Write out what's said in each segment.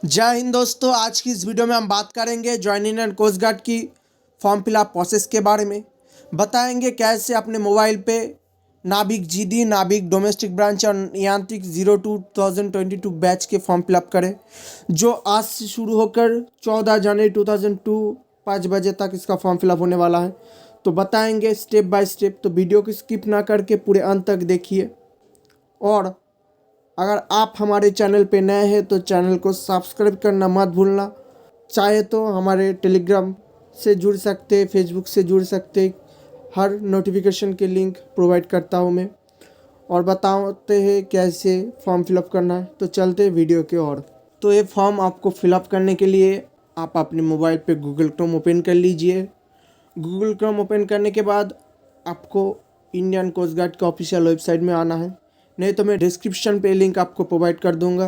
जय हिंद दोस्तों। आज की इस वीडियो में हम बात करेंगे जॉइंट इंडियन कोस्ट गार्ड की फॉर्म फिलअप प्रोसेस के बारे में। बताएंगे कैसे अपने मोबाइल पे नाविक जीडी, नाविक डोमेस्टिक ब्रांच और यांत्रिक 02/2022 बैच के फॉर्म फिलअप करें, जो आज से शुरू होकर 14 जनवरी 2002 5 बजे तक इसका फॉर्म फिलअप होने वाला है। तो बताएंगे स्टेप बाय स्टेप, तो वीडियो को स्किप ना करके पूरे अंत तक देखिए। और अगर आप हमारे चैनल पे नए हैं तो चैनल को सब्सक्राइब करना मत भूलना। चाहे तो हमारे टेलीग्राम से जुड़ सकते, फेसबुक से जुड़ सकते, हर नोटिफिकेशन के लिंक प्रोवाइड करता हूँ मैं। और बताते हैं कैसे फॉर्म फिलअप करना है, तो चलते वीडियो के ओर। तो ये फॉर्म आपको फिलअप करने के लिए आप अपने मोबाइल पे गूगल क्रोम ओपन कर लीजिए। गूगल क्रोम ओपन करने के बाद आपको इंडियन कोस्ट गार्ड का ऑफिशियल वेबसाइट में आना है, नहीं तो मैं डिस्क्रिप्शन पे लिंक आपको प्रोवाइड कर दूंगा।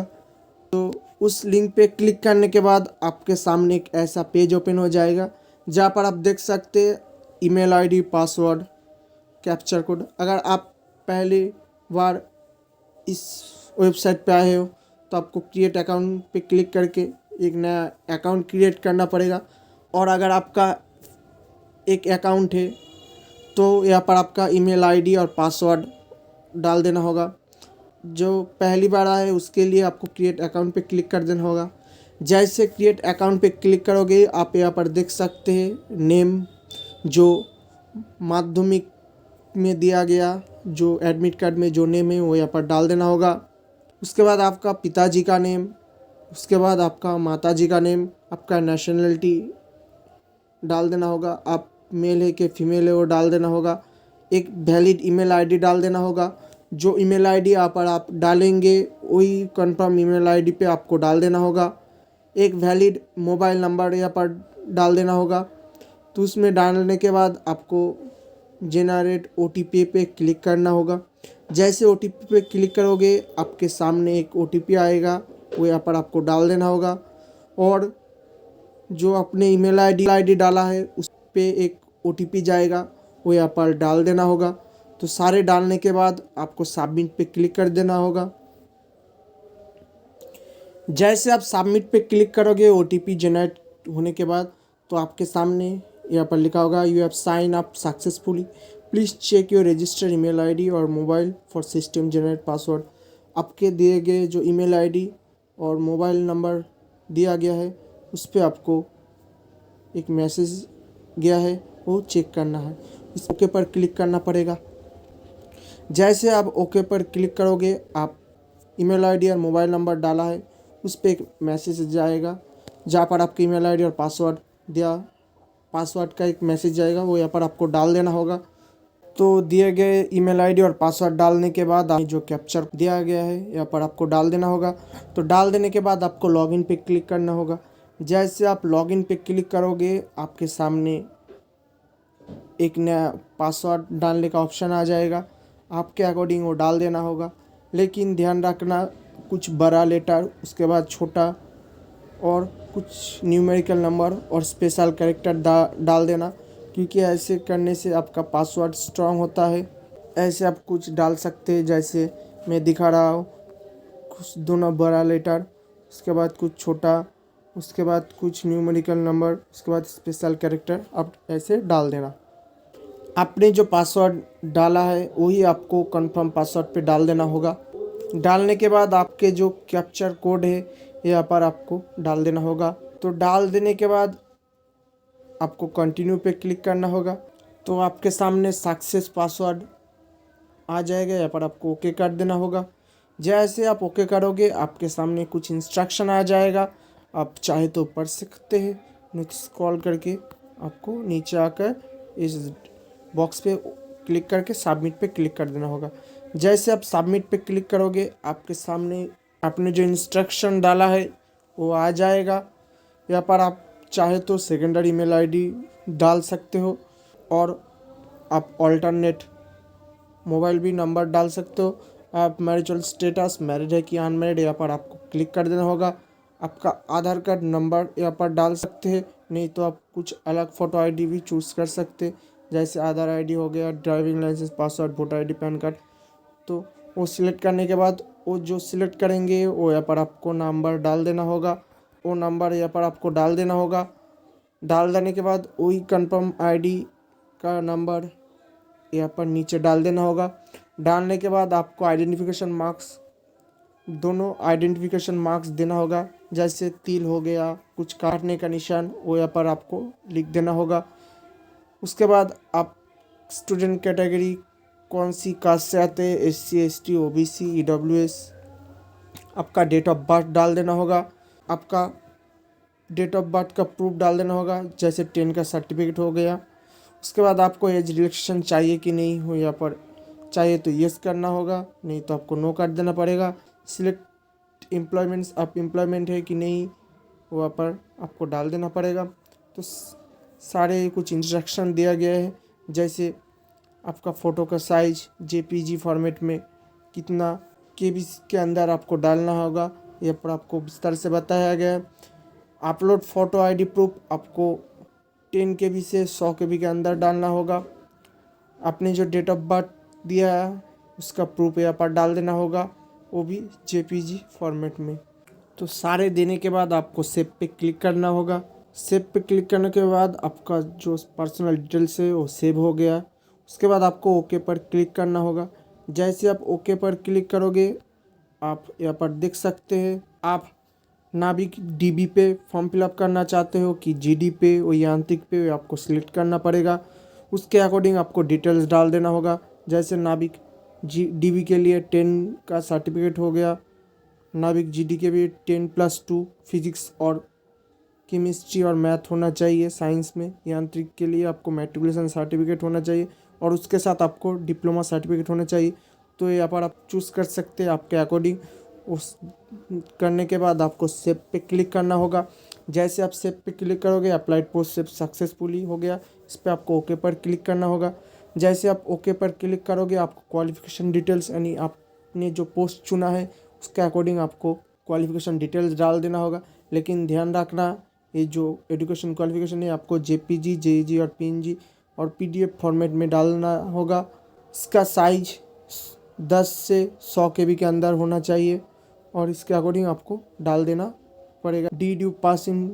तो उस लिंक पे क्लिक करने के बाद आपके सामने एक ऐसा पेज ओपन हो जाएगा, जहाँ पर आप देख सकते हैं email ID, password, capture code. अगर आप पहली बार इस वेबसाइट पे आए हो तो आपको क्रिएट अकाउंट पे क्लिक करके एक नया अकाउंट क्रिएट करना पड़ेगा। और अगर आपका एक अकाउंट है तो यहाँ पर आपका ईमेल आईडी और पासवर्ड डाल देना होगा। जो पहली बार आए उसके लिए आपको क्रिएट अकाउंट पे क्लिक कर देना होगा। जैसे क्रिएट अकाउंट पे क्लिक करोगे आप यहाँ पर देख सकते हैं नेम, जो माध्यमिक में दिया गया, जो एडमिट कार्ड में जो नेम है वो यहाँ पर डाल देना होगा। उसके बाद आपका पिताजी का नेम, उसके बाद आपका माताजी का नेम, आपका नेशनलिटी डाल देना होगा, आप मेल है कि फीमेल है वो डाल देना होगा। एक वैलिड ईमेल आईडी डाल देना होगा। जो ईमेल आईडी यहाँ पर आप डालेंगे वही कंफर्म ईमेल आईडी पे आपको डाल देना होगा। एक वैलिड मोबाइल नंबर यहाँ पर डाल देना होगा। तो उसमें डालने के बाद आपको जेनरेट ओटीपी पे क्लिक करना होगा। जैसे ओटीपी पे क्लिक करोगे आपके सामने एक ओटीपी आएगा, वो यहाँ पर आपको डाल देना होगा। और जो आपने ईमेल आईडी डाला है उस पे एक ओटीपी जाएगा, वो यहाँ पर डाल देना होगा। तो सारे डालने के बाद आपको सबमिट पे क्लिक कर देना होगा। जैसे आप सबमिट पे क्लिक करोगे ओटीपी जनरेट होने के बाद, तो आपके सामने यहाँ पर लिखा होगा you have sign up successfully, please check your registered email ID और mobile for system generate password. आपके दिए गए जो ईमेल आईडी और मोबाइल नंबर दिया गया है उस पर आपको एक मैसेज गया है, वो चेक करना है। इस ओके पर क्लिक करना पड़ेगा। जैसे आप ओके पर क्लिक करोगे, आप ईमेल आईडी और मोबाइल नंबर डाला है उस पर एक मैसेज जाएगा, जहाँ पर आपकी ईमेल आईडी और पासवर्ड का एक मैसेज जाएगा, वो यहाँ पर आपको डाल देना होगा। तो दिए गए ईमेल आईडी और पासवर्ड डालने के बाद जो कैप्चर दिया गया है यहाँ पर आपको डाल देना होगा। तो डाल देने के बाद आपको लॉगिन पे क्लिक करना होगा। जैसे आप लॉगिन पे क्लिक करोगे आपके सामने एक नया पासवर्ड डालने का ऑप्शन आ जाएगा, आपके अकॉर्डिंग वो डाल देना होगा। लेकिन ध्यान रखना, कुछ बड़ा लेटर, उसके बाद छोटा और कुछ न्यूमेरिकल नंबर और स्पेशल कैरेक्टर डाल देना, क्योंकि ऐसे करने से आपका पासवर्ड स्ट्रांग होता है। ऐसे आप कुछ डाल सकते हैं, जैसे मैं दिखा रहा हूँ, कुछ दोनों बड़ा लेटर, उसके बाद कुछ छोटा, उसके बाद कुछ न्यूमेरिकल नंबर, उसके बाद स्पेशल कैरेक्टर, आप ऐसे डाल देना। आपने जो पासवर्ड डाला है वही आपको कंफर्म पासवर्ड पे डाल देना होगा। डालने के बाद आपके जो कैप्चर कोड है यहाँ पर आपको डाल देना होगा। तो डाल देने के बाद आपको कंटिन्यू पे क्लिक करना होगा। तो आपके सामने सक्सेस पासवर्ड आ जाएगा, यहाँ पर आपको ओके कर देना होगा। जैसे आप ओके करोगे आपके सामने कुछ इंस्ट्रक्शन आ जाएगा, आप चाहे तो पढ़ सकते हैं, नहीं स्क्रॉल करके आपको नीचे आकर इस बॉक्स पे क्लिक करके सबमिट पे क्लिक कर देना होगा। जैसे आप सबमिट पे क्लिक करोगे आपके सामने आपने जो इंस्ट्रक्शन डाला है वो आ जाएगा। यहाँ पर आप चाहे तो सेकेंडरी ईमेल आईडी डाल सकते हो और आप ऑल्टरनेट मोबाइल भी नंबर डाल सकते हो। आप मैरिजल स्टेटस मैरिड है कि अनमैरिड, यहाँ पर आपको क्लिक कर देना होगा। आपका आधार कार्ड नंबर यहाँ पर डाल सकते हैं, नहीं तो आप कुछ अलग फ़ोटो आईडी भी चूज़ कर सकते, जैसे आधार आईडी हो गया, driving licence, password, voter ID, PAN card. तो वो सिलेक्ट करने के बाद वो जो सिलेक्ट करेंगे वो यहाँ पर आपको नंबर डाल देना होगा। वो नंबर यहाँ पर आपको डाल देना होगा। डाल देने के बाद वही कंफर्म आईडी का नंबर यहाँ पर नीचे डाल देना होगा। डालने के बाद आपको आइडेंटिफिकेशन मार्क्स, दोनों आइडेंटिफिकेशन मार्क्स देना होगा, जैसे तिल हो गया, कुछ काटने का निशान, वो यहाँ पर आपको लिख देना होगा। उसके बाद आप स्टूडेंट कैटेगरी कौन सी कास्ट से आते हैं, SC ST OBC EWS, आपका डेट ऑफ बर्थ डाल देना होगा। आपका डेट ऑफ बर्थ का प्रूफ डाल देना होगा, जैसे 10 का सर्टिफिकेट हो गया। उसके बाद आपको एज रिलेक्शन चाहिए कि नहीं हो, यहाँ पर चाहिए तो यस करना होगा, नहीं तो आपको नो कर देना पड़ेगा। सिलेक्ट एम्प्लॉयमेंट्स, आप एम्प्लॉयमेंट है कि नहीं वहाँ पर आपको डाल देना पड़ेगा। तो सारे कुछ इंस्ट्रक्शन दिया गया है, जैसे आपका फ़ोटो का साइज JPG फॉर्मेट में कितना KB के अंदर आपको डालना होगा, यहाँ पर आपको विस्तार से बताया गया है। अपलोड फ़ोटो ID प्रूफ आपको 10 KB से 100 KB के अंदर डालना होगा। आपने जो डेट ऑफ बर्थ दिया है उसका प्रूफ यहाँ पर डाल देना होगा, वो भी JPG फॉर्मेट में। तो सारे देने के बाद आपको सेव पे क्लिक करना होगा। सेव पे क्लिक करने के बाद आपका जो पर्सनल डिटेल्स है वो सेव हो गया। उसके बाद आपको ओके पर क्लिक करना होगा। जैसे आप ओके पर क्लिक करोगे, आप यहाँ पर देख सकते हैं आप नाभिक DB पे फॉर्म फिलअप करना चाहते हो कि GD पे और यांत्रिक पे, आपको सिलेक्ट करना पड़ेगा। उसके अकॉर्डिंग आपको डिटेल्स डाल देना होगा। जैसे नाभिक DB के लिए 10 का सर्टिफिकेट हो गया, नाभिक GD के भी 10+2 फिजिक्स और केमिस्ट्री और मैथ होना चाहिए साइंस में। यांत्रिक के लिए आपको मैट्रिकुलेशन सर्टिफिकेट होना चाहिए और उसके साथ आपको डिप्लोमा सर्टिफिकेट होना चाहिए। तो यहाँ पर आप चूज़ कर सकते हैं आपके अकॉर्डिंग। उस करने के बाद आपको सेव पे क्लिक करना होगा। जैसे आप सेव पे क्लिक करोगे, अप्लाइड पोस्ट सेव सक्सेसफुली हो गया। इस पर आपको ओके पर क्लिक करना होगा। जैसे आप ओके पर क्लिक करोगे, आपको क्वालिफिकेशन डिटेल्स यानी आपने जो पोस्ट चुना है उसके अकॉर्डिंग आपको क्वालिफिकेशन डिटेल्स डाल देना होगा। लेकिन ध्यान रखना, ये जो एजुकेशन क्वालिफिकेशन है आपको JPG JEG और PNG और PDF फॉर्मेट में डालना होगा। इसका साइज 10 से 100 KB के अंदर होना चाहिए और इसके अकॉर्डिंग आपको डाल देना पड़ेगा। Did you pass in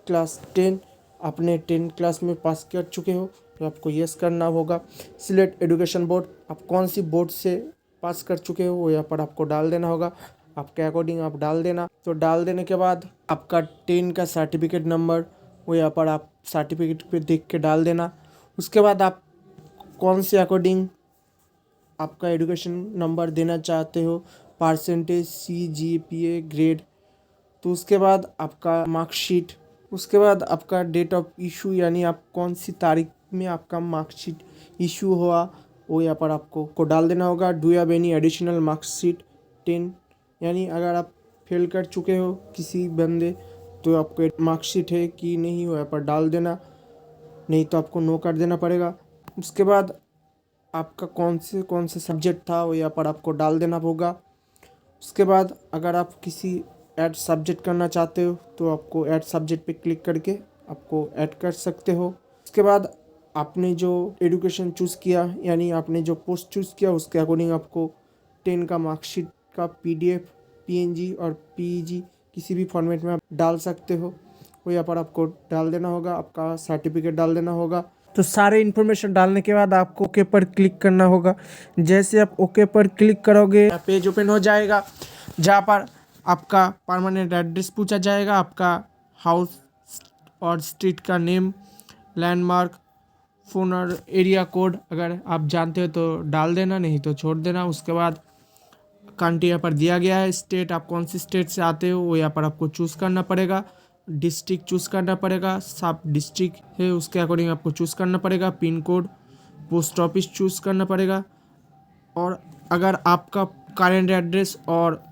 class 10, आपने 10 क्लास में पास कर चुके हो तो आपको यस करना होगा। सिलेक्ट एजुकेशन बोर्ड, आप कौन सी बोर्ड से पास कर चुके हो वो यहाँ पर आपको डाल देना होगा। आपके अकॉर्डिंग आप डाल देना। तो डाल देने के बाद आपका 10 का सर्टिफिकेट नंबर वो यहाँ पर आप सर्टिफिकेट पे देख के डाल देना। उसके बाद आप कौन से अकॉर्डिंग आपका एजुकेशन नंबर देना चाहते हो, परसेंटेज, CGPA, ग्रेड। तो उसके बाद आपका मार्कशीट, उसके बाद आपका डेट ऑफ इशू यानी आप कौन सी तारीख में आपका मार्कशीट इशू हुआ वो यहाँ पर आपको डाल देना होगा। Do you have any additional marksheet 10, यानी अगर आप फेल कर चुके हो किसी बंदे तो आपको मार्कशीट है कि नहीं वो यहाँ पर डाल देना, नहीं तो आपको नो कर देना पड़ेगा। उसके बाद आपका कौन से सब्जेक्ट था वो यहाँ पर आपको डाल देना होगा। उसके बाद अगर आप किसी ऐड सब्जेक्ट करना चाहते हो तो आपको ऐड सब्जेक्ट पे क्लिक करके आपको ऐड कर सकते हो। उसके बाद आपने जो एजुकेशन चूज़ किया यानी आपने जो पोस्ट चूज़ किया उसके अकॉर्डिंग आपको 10 का मार्कशीट का PDF, PNG और PEG किसी भी फॉर्मेट में आप डाल सकते हो, वो यहाँ पर आपको डाल देना होगा। आपका सर्टिफिकेट डाल देना होगा। तो सारे इन्फॉर्मेशन डालने के बाद आपको ओके पर क्लिक करना होगा। जैसे आप ओके पर क्लिक करोगे पेज ओपन हो जाएगा, जहाँ पर आपका परमानेंट एड्रेस पूछा जाएगा, आपका हाउस और स्ट्रीट का नेम, लैंडमार्क, फ़ोन और एरिया कोड अगर आप जानते हो तो डाल देना, नहीं तो छोड़ देना। उसके बाद कंट्री यहाँ पर दिया गया है, स्टेट आप कौन सी स्टेट से आते हो वो यहाँ पर आपको चूज़ करना पड़ेगा। डिस्ट्रिक्ट चूज़ करना पड़ेगा, सब डिस्ट्रिक्ट है उसके अकॉर्डिंग आपको चूज़ करना पड़ेगा। Pin code, post office choose करना पड़ेगा। और अगर आपका करेंट एड्रेस और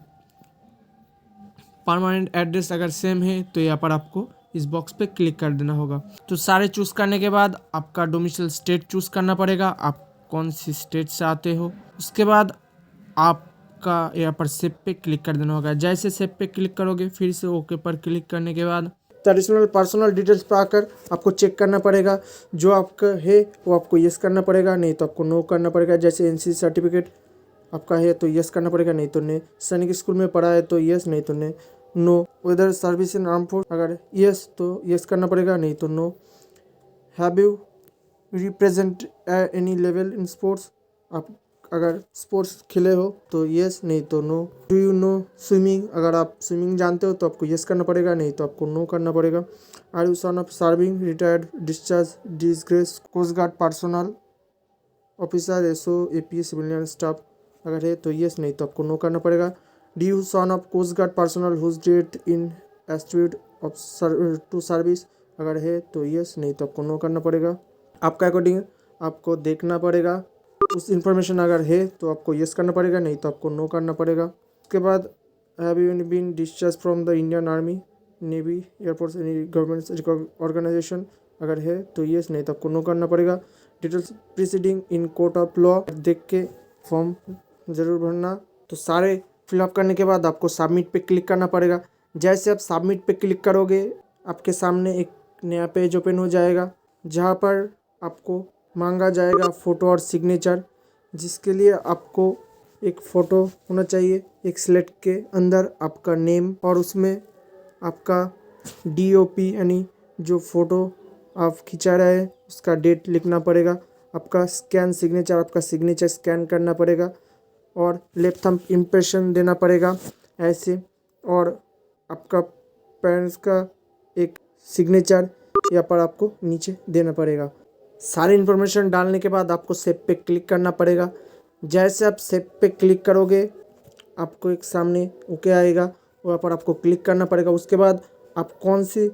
परमानेंट एड्रेस अगर सेम है तो यहाँ पर आपको इस बॉक्स पे क्लिक कर देना होगा। तो सारे चूज़ करने के बाद आपका डोमिसाइल स्टेट चूज़ करना पड़ेगा, आप कौन सी स्टेट से आते हो। उसके बाद आपका यहाँ पर सेव पे क्लिक कर देना होगा। जैसे सेव पे क्लिक करोगे फिर से ओके पर क्लिक करने के बाद ट्रेडिशनल पर्सनल डिटेल्स पर आकर आपको चेक करना पड़ेगा, जो आपका है वो आपको यस करना पड़ेगा, नहीं तो आपको नो करना पड़ेगा। जैसे NC सर्टिफिकेट आपका है तो यस करना पड़ेगा, नहीं तो नहीं। सैनिक स्कूल में पढ़ा है तो यस, नहीं तो नहीं। No. Whether service in arm force, अगर यस तो यस करना पड़ेगा, नहीं तो no. Have you represent any level in sports, आप अगर स्पोर्ट्स खेले हो तो यस, नहीं तो no. Do you know swimming, अगर आप स्विमिंग जानते हो तो आपको यस करना पड़ेगा, नहीं तो आपको नो करना पड़ेगा। Are you son of serving, retired, discharge, disgrace coast guard personnel officer, SO, AP, civilian staff, अगर है तो यस, नहीं तो आपको नो करना पड़ेगा। D U son of coast guard personnel whose death in एस्ट्यूड ऑफ टू सर्विस, अगर है तो यस, नहीं तो आपको नो करना पड़ेगा। आपका अकॉर्डिंग आपको देखना पड़ेगा, उस इंफॉर्मेशन अगर है तो आपको यस करना पड़ेगा, नहीं तो आपको नो करना पड़ेगा। उसके बाद have you been discharge from the Indian army, navy, air force, any government organisation, अगर है तो यस, नहीं तो आपको नो करना पड़ेगा। Details preceding in court of law, देख के फॉर्म ज़रूर भरना। तो सारे फिलअप करने के बाद आपको सबमिट पे क्लिक करना पड़ेगा। जैसे आप सबमिट पे क्लिक करोगे आपके सामने एक नया पेज ओपन हो जाएगा, जहाँ पर आपको मांगा जाएगा फ़ोटो और सिग्नेचर, जिसके लिए आपको एक फ़ोटो होना चाहिए, एक स्लेट के अंदर आपका नेम और उसमें आपका DOP यानी जो फ़ोटो आप खिंचा रहे हैं उसका डेट लिखना पड़ेगा। आपका स्कैन सिग्नेचर, आपका सिग्नेचर स्कैन करना पड़ेगा और लेफ्ट थंब इम्प्रेशन देना पड़ेगा ऐसे, और आपका पेरेंट्स का एक सिग्नेचर यहाँ पर आपको नीचे देना पड़ेगा। सारी इन्फॉर्मेशन डालने के बाद आपको सेव पे क्लिक करना पड़ेगा। जैसे आप सेव पे क्लिक करोगे आपको एक सामने ओके आएगा, वहाँ पर आपको क्लिक करना पड़ेगा। उसके बाद आप कौन सी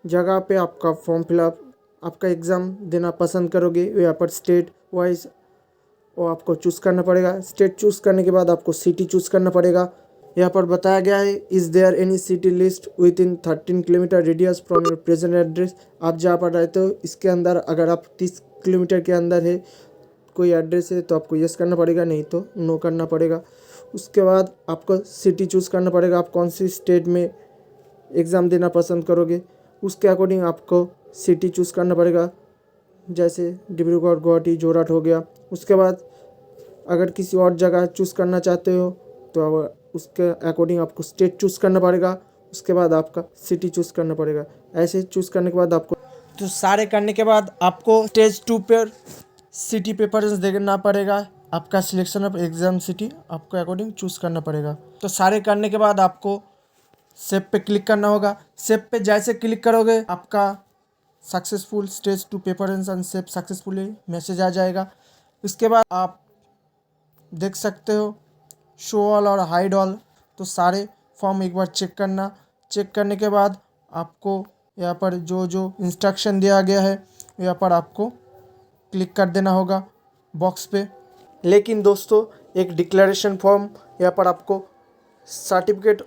जगह पे आपका फॉर्म फिलअप, आपका एग्ज़ाम देना पसंद करोगे, यहाँ पर स्टेट वाइज वो आपको चूज़ करना पड़ेगा। स्टेट चूज़ करने के बाद आपको सिटी चूज़ करना पड़ेगा। यहाँ पर बताया गया है, is there any city list within 13 kilometre radius from your present address, आप जहाँ पर रहते हो इसके अंदर अगर आप 30 किलोमीटर के अंदर है कोई एड्रेस है तो आपको यस करना पड़ेगा, नहीं तो नो करना पड़ेगा। उसके बाद आपको सिटी चूज़ करना पड़ेगा, आप कौन सी स्टेट में एग्ज़ाम देना पसंद करोगे उसके अकॉर्डिंग आपको सिटी चूज़ करना पड़ेगा, जैसे डिब्रूगढ़, गुवाहाटी, जोरहाट हो गया। उसके बाद अगर किसी और जगह चूज़ करना चाहते हो तो उसके अकॉर्डिंग आपको स्टेट चूज़ करना पड़ेगा। उसके बाद आपका सिटी चूज़ करना पड़ेगा। ऐसे चूज़ करने के बाद आपको तो सारे करने के बाद आपको स्टेज 2 पर सिटी पेपर्स देना पड़ेगा। आपका सिलेक्शन ऑफ एग्ज़ाम सिटी आपको अकॉर्डिंग चूज़ करना पड़ेगा। तो सारे करने के बाद आपको सेव पे क्लिक करना होगा। सेव पे जैसे क्लिक करोगे आपका successful stage 2 paper and save successfully message आ जाएगा। इसके बाद आप देख सकते हो शो ऑल और हाइड ऑल, तो सारे फॉर्म एक बार चेक करना। चेक करने के बाद आपको यहाँ पर जो जो इंस्ट्रक्शन दिया गया है यहाँ पर आपको क्लिक कर देना होगा बॉक्स पे। लेकिन दोस्तों एक डिक्लेरेशन फॉर्म यहाँ पर आपको सर्टिफिकेट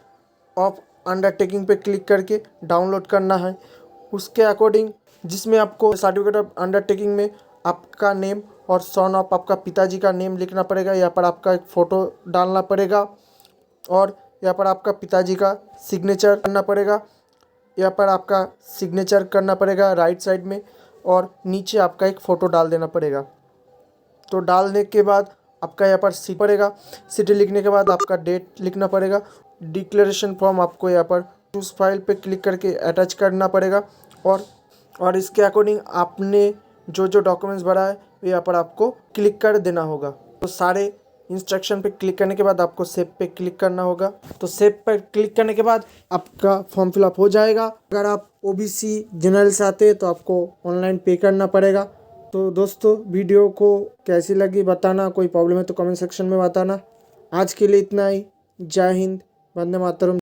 ऑफ अंडरटेकिंग पे क्लिक करके डाउनलोड करना है। उसके अकॉर्डिंग जिसमें आपको सर्टिफिकेट ऑफ अंडरटेकिंग में आपका नेम और सन ऑफ आपका पिताजी का नेम लिखना पड़ेगा। यहाँ पर आपका एक फ़ोटो डालना पड़ेगा और यहाँ पर आपका पिताजी का सिग्नेचर करना पड़ेगा। यहाँ पर आपका सिग्नेचर करना पड़ेगा राइट साइड में और नीचे आपका एक फ़ोटो डाल देना पड़ेगा। तो डालने के बाद आपका यहाँ पर सिटी पड़ेगा। सिटी लिखने के बाद आपका डेट लिखना पड़ेगा। डिक्लेरेशन फॉर्म आपको यहाँ पर चूज़ फाइल पे क्लिक करके अटैच करना पड़ेगा और इसके अकॉर्डिंग आपने जो जो डॉक्यूमेंट्स भरा है यहाँ पर आपको क्लिक कर देना होगा। तो सारे इंस्ट्रक्शन पे क्लिक करने के बाद आपको सेव पे क्लिक करना होगा। तो सेव पर क्लिक करने के बाद आपका फॉर्म फिलअप हो जाएगा। अगर आप OBC जनरल से आते हैं तो आपको ऑनलाइन पे करना पड़ेगा। तो दोस्तों वीडियो को कैसी लगी बताना, कोई प्रॉब्लम है तो कमेंट सेक्शन में बताना। आज के लिए इतना ही। जय हिंद, वंदे मातरम।